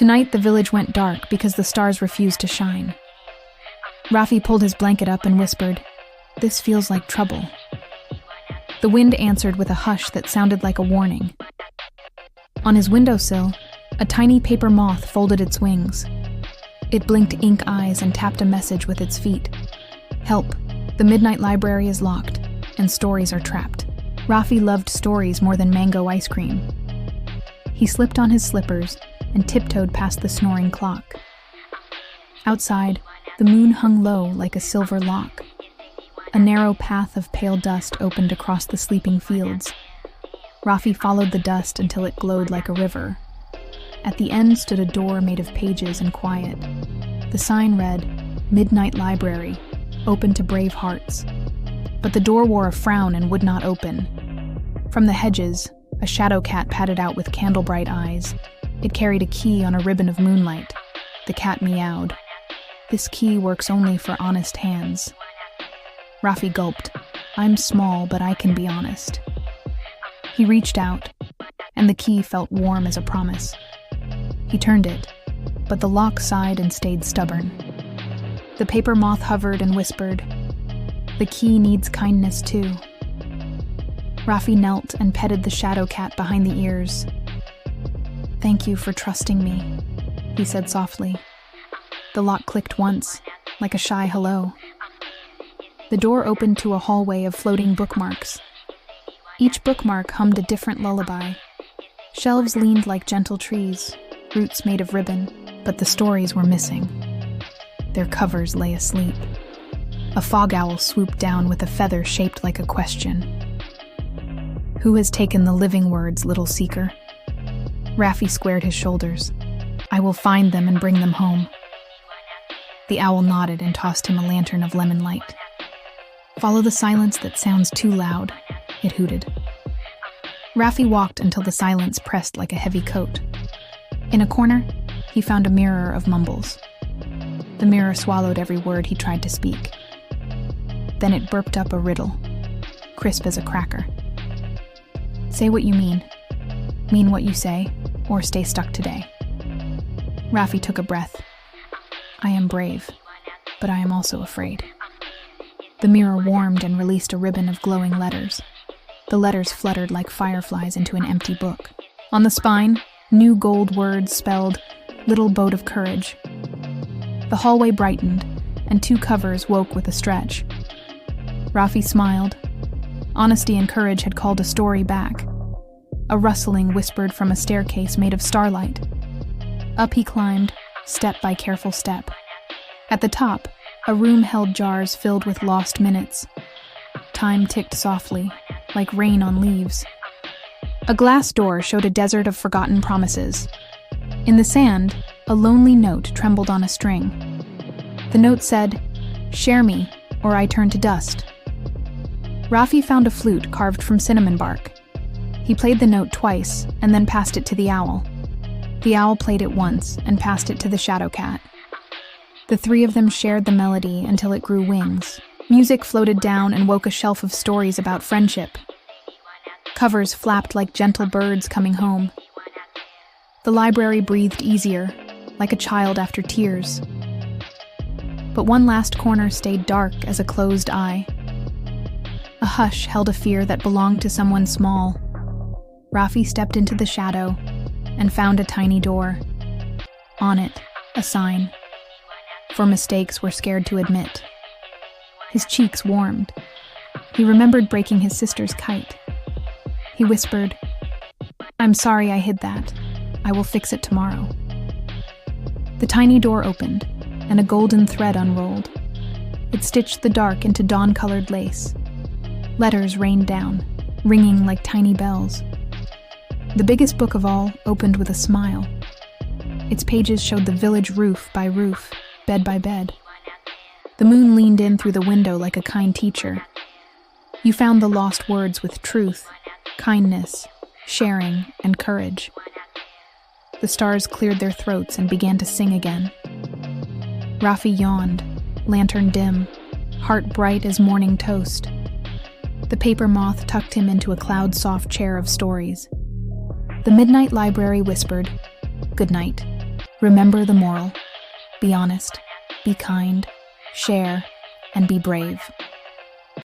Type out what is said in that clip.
Tonight, the village went dark because the stars refused to shine. Rafi pulled his blanket up and whispered, "This feels like trouble." The wind answered with a hush that sounded like a warning. On his windowsill, a tiny paper moth folded its wings. It blinked ink eyes and tapped a message with its feet. "Help, the midnight library is locked, and stories are trapped." Rafi loved stories more than mango ice cream. He slipped on his slippers and tiptoed past the snoring clock. Outside, the moon hung low like a silver lock. A narrow path of pale dust opened across the sleeping fields. Rafi followed the dust until it glowed like a river. At the end stood a door made of pages and quiet. The sign read, "Midnight Library, open to brave hearts." But the door wore a frown and would not open. From the hedges, a shadow cat padded out with candle-bright eyes. It carried a key on a ribbon of moonlight. The cat meowed. "This key works only for honest hands." Rafi gulped. "I'm small, but I can be honest." He reached out, and the key felt warm as a promise. He turned it, but the lock sighed and stayed stubborn. The paper moth hovered and whispered, "The key needs kindness too." Rafi knelt and petted the shadow cat behind the ears. "Thank you for trusting me," he said softly. The lock clicked once, like a shy hello. The door opened to a hallway of floating bookmarks. Each bookmark hummed a different lullaby. Shelves leaned like gentle trees, roots made of ribbon, but the stories were missing. Their covers lay asleep. A fog owl swooped down with a feather shaped like a question. "Who has taken the living words, little seeker?" Rafi squared his shoulders. "I will find them and bring them home." The owl nodded and tossed him a lantern of lemon light. "Follow the silence that sounds too loud," it hooted. Rafi walked until the silence pressed like a heavy coat. In a corner, he found a mirror of mumbles. The mirror swallowed every word he tried to speak. Then it burped up a riddle, crisp as a cracker. "Say what you mean what you say, or stay stuck today." Rafi took a breath. "I am brave, but I am also afraid." The mirror warmed and released a ribbon of glowing letters. The letters fluttered like fireflies into an empty book. On the spine, new gold words spelled, "Little Boat of Courage." The hallway brightened, and 2 covers woke with a stretch. Rafi smiled. Honesty and courage had called a story back. A rustling whispered from a staircase made of starlight. Up he climbed, step by careful step. At the top, a room held jars filled with lost minutes. Time ticked softly, like rain on leaves. A glass door showed a desert of forgotten promises. In the sand, a lonely note trembled on a string. The note said, "Share me, or I turn to dust." Rafi found a flute carved from cinnamon bark. He played the note twice, and then passed it to the owl. The owl played it once, and passed it to the shadow cat. The 3 of them shared the melody until it grew wings. Music floated down and woke a shelf of stories about friendship. Covers flapped like gentle birds coming home. The library breathed easier, like a child after tears. But one last corner stayed dark as a closed eye. A hush held a fear that belonged to someone small. Rafi stepped into the shadow and found a tiny door. On it, a sign. For mistakes we're scared to admit. His cheeks warmed. He remembered breaking his sister's kite. He whispered, "I'm sorry I hid that. I will fix it tomorrow." The tiny door opened, and a golden thread unrolled. It stitched the dark into dawn-colored lace. Letters rained down, ringing like tiny bells. The biggest book of all opened with a smile. Its pages showed the village roof by roof, bed by bed. The moon leaned in through the window like a kind teacher. You found the lost words with truth, kindness, sharing, and courage. The stars cleared their throats and began to sing again. Rafi yawned, lantern dim, heart bright as morning toast. The paper moth tucked him into a cloud-soft chair of stories. The midnight library whispered, "Good night." Remember the moral. Be honest, be kind, share, and be brave.